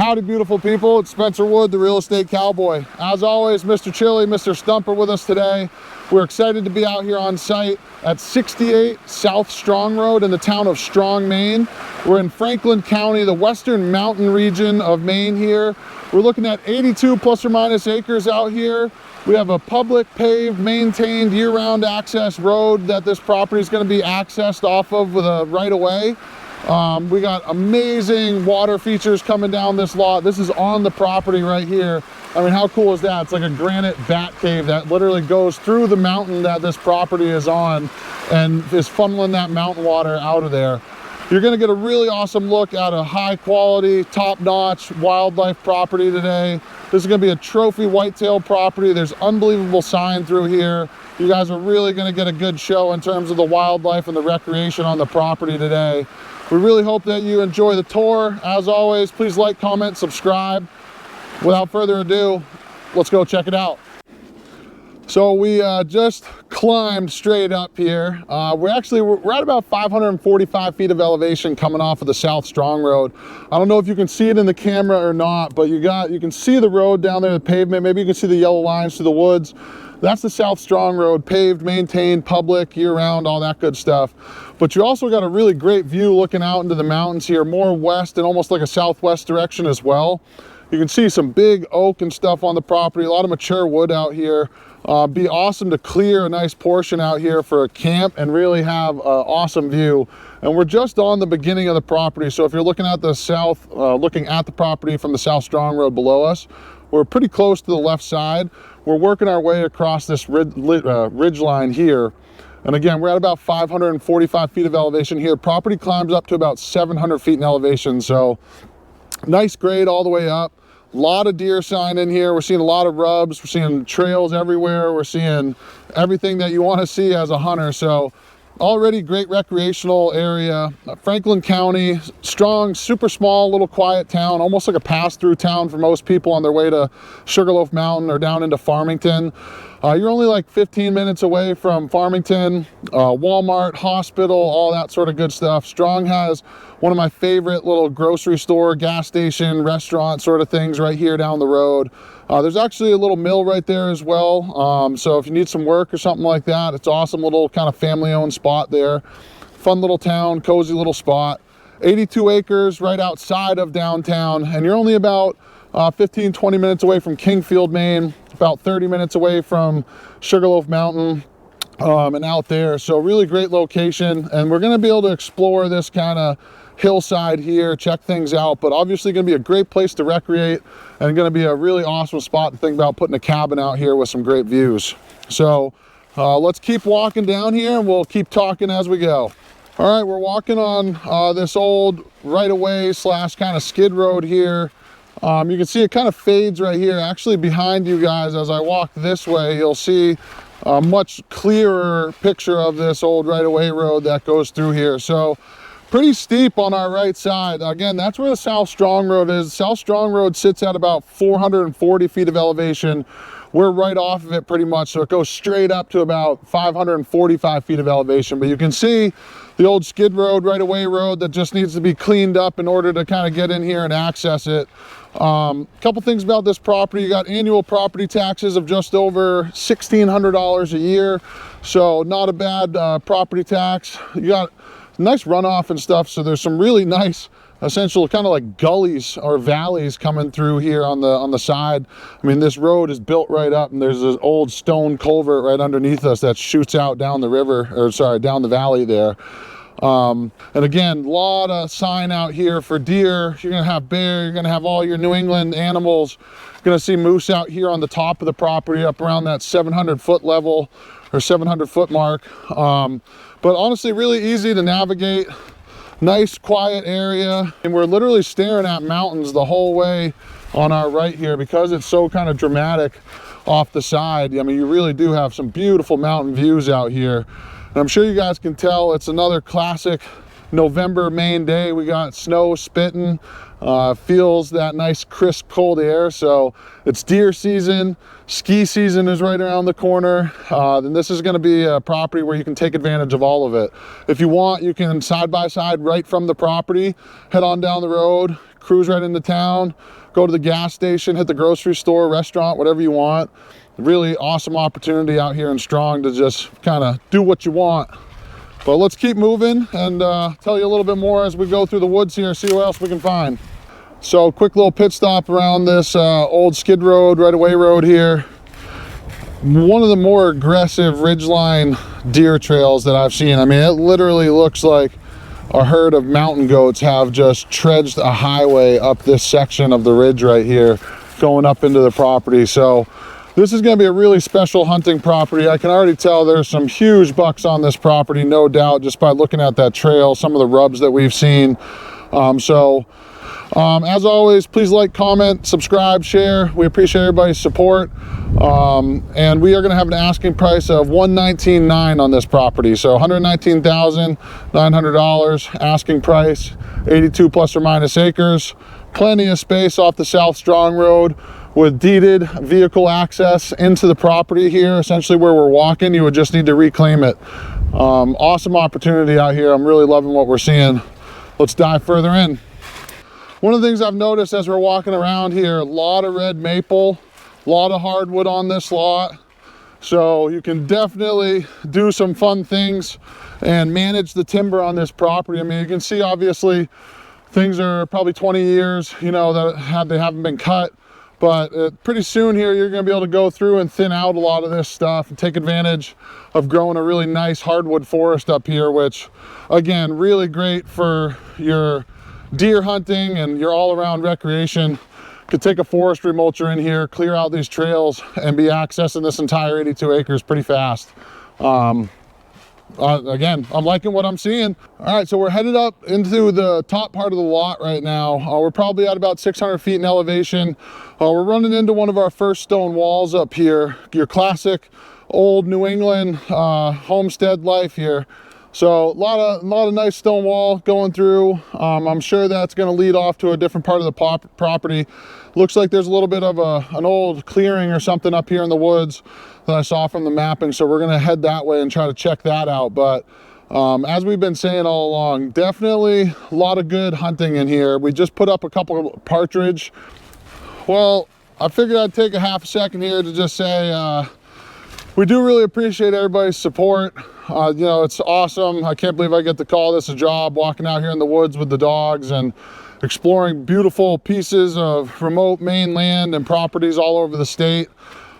Howdy, beautiful people. It's Spencer Wood, the real estate cowboy. As always, Mr. Chili, Mr. Stumper with us today. We're excited to be out here on site at 68 South Strong Road in the town of Strong, Maine. We're in Franklin County, the western mountain region of Maine here. We're looking at 82 plus or minus acres out here. We have a public, paved, maintained, year-round access road that this property is going to be accessed off of with a right-of-way. We got amazing water features coming down this lot. This is on the property right here. I mean, how cool is that? It's like a granite bat cave that literally goes through the mountain that this property is on and is funneling that mountain water out of there. You're going to get a really awesome look at a high quality, top-notch wildlife property today. This is going to be a trophy whitetail property. There's unbelievable sign through here. You guys are really going to get a good show in terms of the wildlife and the recreation on the property today. We really hope that you enjoy the tour. As always, please like, comment, subscribe. Without further ado, let's go check it out. So we just climbed straight up here. We're at about 545 feet of elevation coming off of the South Strong Road. I don't know if you can see it in the camera or not, but you can see the road down there, the pavement. Maybe you can see the yellow lines through the woods. That's the South Strong Road, paved, maintained, public, year-round, all that good stuff. But you also got a really great view looking out into the mountains here, more west and almost like a southwest direction as well. You can see some big oak and stuff on the property, a lot of mature wood out here. Be awesome to clear a nice portion out here for a camp and really have an awesome view. And we're just on the beginning of the property. So if you're looking at the south, looking at the property from the South Strong Road below us, we're pretty close to the left side. We're working our way across this ridge line here. And again, we're at about 545 feet of elevation here. Property climbs up to about 700 feet in elevation. So nice grade all the way up. A lot of deer sign in here. We're seeing a lot of rubs. We're seeing trails everywhere. We're seeing everything that you want to see as a hunter. So already great recreational area. Franklin County, strong, super small, little quiet town, almost like a pass-through town for most people on their way to Sugarloaf Mountain or down into Farmington. You're only like 15 minutes away from Farmington, Walmart, hospital, all that sort of good stuff. Strong has one of my favorite little grocery store, gas station, restaurant sort of things right here down the road. There's actually a little mill right there as well. So if you need some work or something like that, it's awesome little kind of family-owned spot there. Fun little town, cozy little spot. 82 acres right outside of downtown, and you're only about 15-20 minutes away from Kingfield, Maine, about 30 minutes away from Sugarloaf Mountain and out there. So really great location, and we're going to be able to explore this kind of hillside here, check things out, but obviously going to be a great place to recreate and going to be a really awesome spot to think about putting a cabin out here with some great views. So let's keep walking down here and we'll keep talking as we go. All right, we're walking on this old right-of-way slash kind of skid road here. You can see it kind of fades right here. Actually behind you guys, as I walk this way, you'll see a much clearer picture of this old right-of-way road that goes through here. So pretty steep on our right side. Again, that's where the South Strong Road is. South Strong Road sits at about 440 feet of elevation. We're right off of it pretty much, so it goes straight up to about 545 feet of elevation. But you can see the old skid road, right-of-way road that just needs to be cleaned up in order to kind of get in here and access it. Couple things about this property. You got annual property taxes of just over $1,600 a year, so not a bad property tax. You got nice runoff and stuff, so there's some really nice essential kind of like gullies or valleys coming through here on the side. I mean, this road is built right up, and there's this old stone culvert right underneath us that shoots out down the river, or sorry, down the valley there. And again, a lot of sign out here for deer. You're gonna have bear, you're gonna have all your New England animals. You're gonna see moose out here on the top of the property up around that 700 foot level or 700 foot mark. But honestly, really easy to navigate. Nice quiet area, and we're literally staring at mountains the whole way on our right here because it's so kind of dramatic off the side. I mean, you really do have some beautiful mountain views out here. And I'm sure you guys can tell it's another classic November, Maine day. We got snow spitting, feels that nice crisp cold air. So it's deer season, ski season is right around the corner. Then this is going to be a property where you can take advantage of all of it. If you want, you can side by side right from the property, head on down the road, cruise right into town, go to the gas station, hit the grocery store, restaurant, whatever you want. Really awesome opportunity out here in Strong to just kind of do what you want. But let's keep moving and tell you a little bit more as we go through the woods here, see what else we can find. So quick little pit stop around this old skid road, right-of-way road here. One of the more aggressive ridgeline deer trails that I've seen. I mean, it literally looks like a herd of mountain goats have just trudged a highway up this section of the ridge right here, going up into the property. So this is going to be a really special hunting property. I can already tell there's some huge bucks on this property, no doubt, just by looking at that trail, some of the rubs that we've seen. As always, please like, comment, subscribe, share. We appreciate everybody's support. And we are going to have an asking price of $119,900 on this property. So $119,900 asking price, 82 plus or minus acres. Plenty of space off the South Strong Road with deeded vehicle access into the property here. Essentially where we're walking, you would just need to reclaim it. Awesome opportunity out here. I'm really loving what we're seeing. Let's dive further in. One of the things I've noticed as we're walking around here, a lot of red maple, a lot of hardwood on this lot. So you can definitely do some fun things and manage the timber on this property. I mean, you can see obviously things are probably 20 years, you know, that they haven't been cut. But pretty soon here, you're going to be able to go through and thin out a lot of this stuff and take advantage of growing a really nice hardwood forest up here, which again, really great for your deer hunting and your all-around recreation. Could take a forestry mulcher in here, clear out these trails, and be accessing this entire 82 acres pretty fast. Again, I'm liking what I'm seeing. All right, so we're headed up into the top part of the lot right now. We're probably at about 600 feet in elevation. We're running into one of our first stone walls up here, your classic old New England homestead life here. So a lot of nice stone wall going through. I'm sure that's going to lead off to a different part of the property. Looks like there's a little bit of an old clearing or something up here in the woods that I saw from the mapping. So we're going to head that way and try to check that out. But as we've been saying all along, definitely a lot of good hunting in here. We just put up a couple of partridge. Well, I figured I'd take a half a second here to just say we do really appreciate everybody's support. You know, it's awesome. I can't believe I get to call this a job, walking out here in the woods with the dogs and exploring beautiful pieces of remote Maine land and properties all over the state.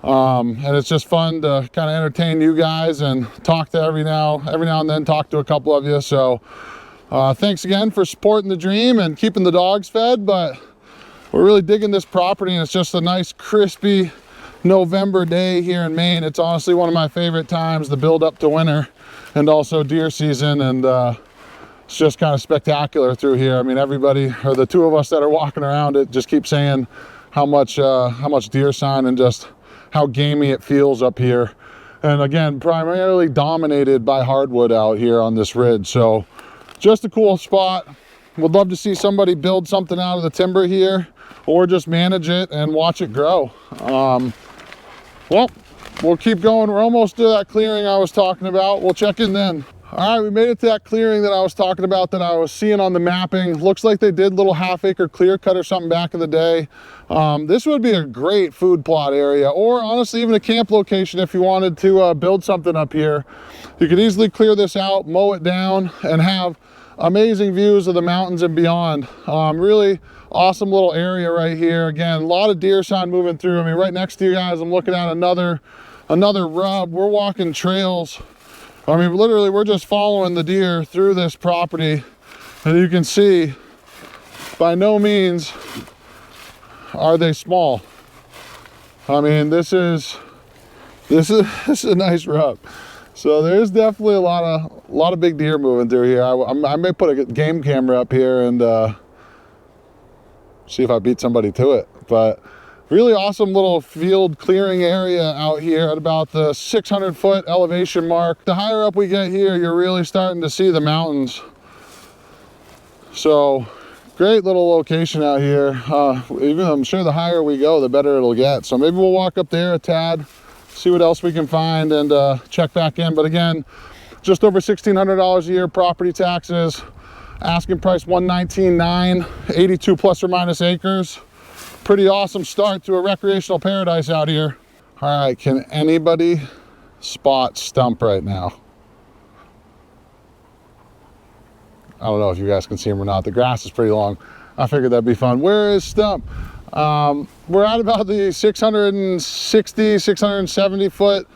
And it's just fun to kind of entertain you guys and talk to every now and then talk to a couple of you. So thanks again for supporting the dream and keeping the dogs fed. But we're really digging this property, and it's just a nice crispy November day here in Maine. It's honestly one of my favorite times, the build up to winter and also deer season. And it's just kind of spectacular through here. I mean, everybody, or the two of us that are walking around it, just keep saying how much deer sign and just how gamey it feels up here. And again, primarily dominated by hardwood out here on this ridge. So just a cool spot. Would love to see somebody build something out of the timber here, or just manage it and watch it grow. Well, we'll keep going. We're almost to that clearing I was talking about. We'll check in then. All right, we made it to that clearing that I was talking about, that I was seeing on the mapping. Looks like they did little half-acre clear cut or something back in the day. This would be a great food plot area, or honestly even a camp location if you wanted to build something up here. You could easily clear this out, mow it down, and have amazing views of the mountains and beyond. Really awesome little area right here. Again, a lot of deer sign moving through. I mean, right next to you guys, I'm looking at another rub. We're walking trails. I mean, literally, we're just following the deer through this property, and you can see by no means are they small. I mean, this is a nice rub. So there's definitely a lot of big deer moving through here. I may put a game camera up here and see if I beat somebody to it. But really awesome little field clearing area out here at about the 600-foot elevation mark. The higher up we get here, you're really starting to see the mountains. So great little location out here. Even I'm sure the higher we go, the better it'll get. So maybe we'll walk up there a tad, see what else we can find, and check back in. But again, just over $1,600 a year property taxes. Asking price 119.9, 82 plus or minus acres. Pretty awesome start to a recreational paradise out here. All right, can anybody spot Stump right now? I don't know if you guys can see him or not. The grass is pretty long. I figured that'd be fun. Where is Stump? We're at about the 660, 670 foot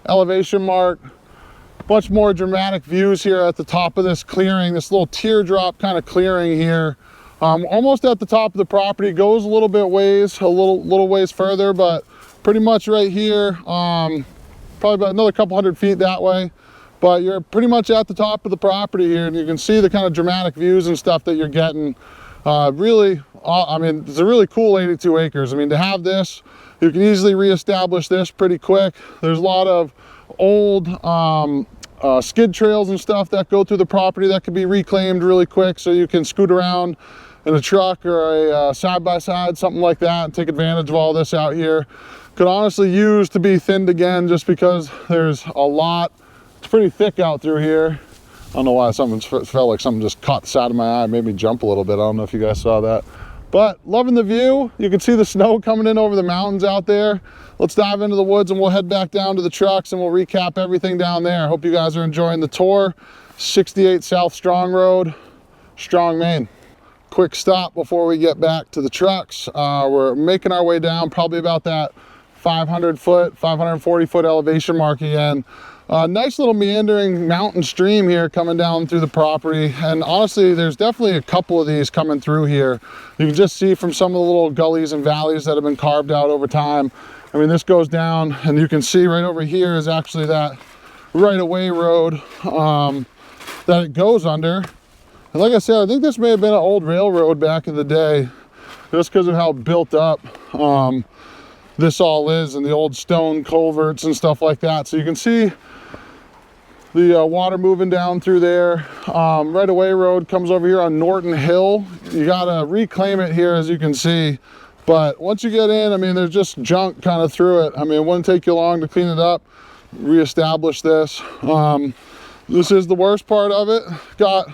elevation mark. Much more dramatic views here at the top of this clearing, this little teardrop kind of clearing here. Almost at the top of the property, goes a little bit ways, a little ways further, but pretty much right here, probably about another couple hundred feet that way. But you're pretty much at the top of the property here, and you can see the kind of dramatic views and stuff that you're getting. Really, I mean, it's a really cool 82 acres. I mean, to have this, you can easily reestablish this pretty quick. There's a lot of old skid trails and stuff that go through the property that can be reclaimed really quick, so you can scoot around in a truck or a side-by-side, something like that, and take advantage of all this out here. Could honestly use to be thinned again, just because there's a lot. It's pretty thick out through here. I don't know why something felt like something just caught the side of my eye, made me jump a little bit. I don't know if you guys saw that, but loving the view. You can see the snow coming in over the mountains out there. Let's dive into the woods and we'll head back down to the trucks and we'll recap everything down there. Hope you guys are enjoying the tour. 68 South Strong Road, Strong, Maine. Quick stop before we get back to the trucks. We're making our way down probably about that 500 foot, 540 foot elevation mark again. Nice little meandering mountain stream here coming down through the property. And honestly, there's definitely a couple of these coming through here. You can just see from some of the little gullies and valleys that have been carved out over time. I mean, this goes down and you can see right over here is actually that right-of-way road that it goes under. And like I said, I think this may have been an old railroad back in the day, just because of how built up this all is, and the old stone culverts and stuff like that. So you can see the water moving down through there. Right-of-way road comes over here on Norton Hill. You gotta reclaim it here, as you can see. But once you get in, I mean, there's just junk kind of through it. I mean, it wouldn't take you long to clean it up, reestablish this. This is the worst part of it. Got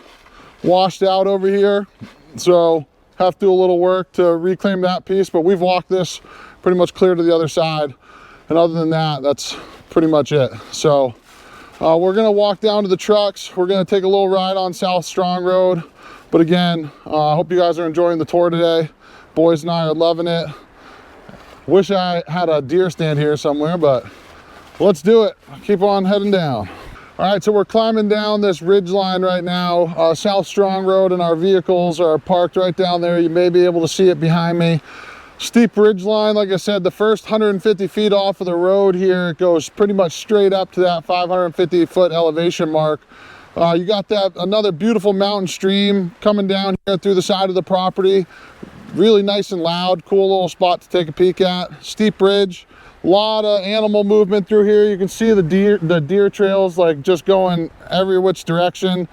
washed out over here, so have to do a little work to reclaim that piece, but we've walked this pretty much clear to the other side, and other than that, that's pretty much it. So we're gonna walk down to the trucks. We're gonna take a little ride on South Strong Road, but again, I hope you guys are enjoying the tour today. Boys and I are loving it. Wish I had a deer stand here somewhere, but let's do it. Keep on heading down. All right, so we're climbing down this ridge line right now, South Strong Road, and our vehicles are parked right down there. You may be able to see it behind me. Steep ridge line, like I said, the first 150 feet off of the road here, it goes pretty much straight up to that 550 foot elevation mark. You got that another beautiful mountain stream coming down here through the side of the property. Really nice and loud, cool little spot to take a peek at. Steep ridge. A lot of animal movement through here. You can see the deer trails like just going every which direction.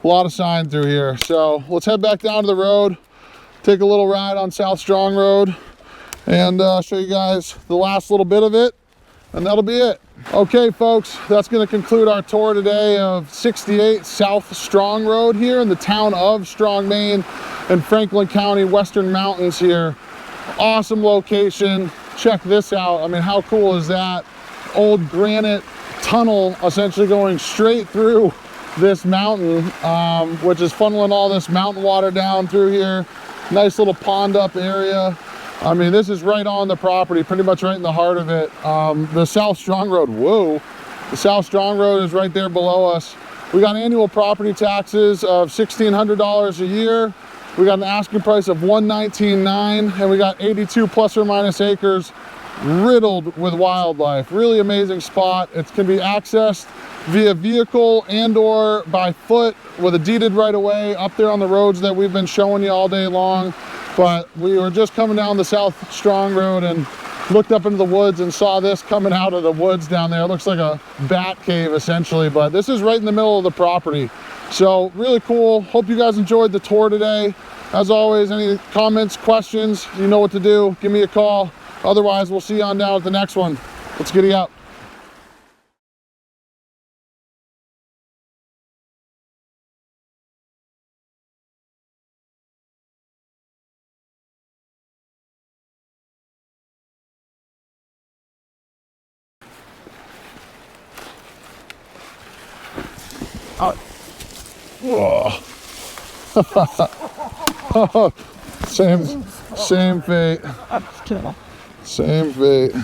A lot of sign through here. So let's head back down to the road, take a little ride on South Strong Road, and show you guys the last little bit of it, and that'll be it. Okay, folks, that's going to conclude our tour today of 68 South Strong Road here in the town of Strong, Maine, in Franklin County, Western Mountains here. Awesome location. Check this out. I mean, how cool is that? Old granite tunnel essentially going straight through this mountain, which is funneling all this mountain water down through here. Nice little pond up area. I mean, this is right on the property, pretty much right in the heart of it. The South Strong Road, whoa. The South Strong Road is right there below us. We got annual property taxes of $1,600 a year. We got an asking price of $119.9, and we got 82 plus or minus acres riddled with wildlife. Really amazing spot. It can be accessed via vehicle and or by foot with a deeded right of way up there on the roads that we've been showing you all day long. But we were just coming down the South Strong Road and looked up into the woods and saw this coming out of the woods down there. It looks like a bat cave essentially, but this is right in the middle of the property. So really cool. Hope you guys enjoyed the tour today. As always, any comments, questions, you know what to do. Give me a call. Otherwise, we'll see you on down at the next one. Let's giddy up. Same fate. Same fate.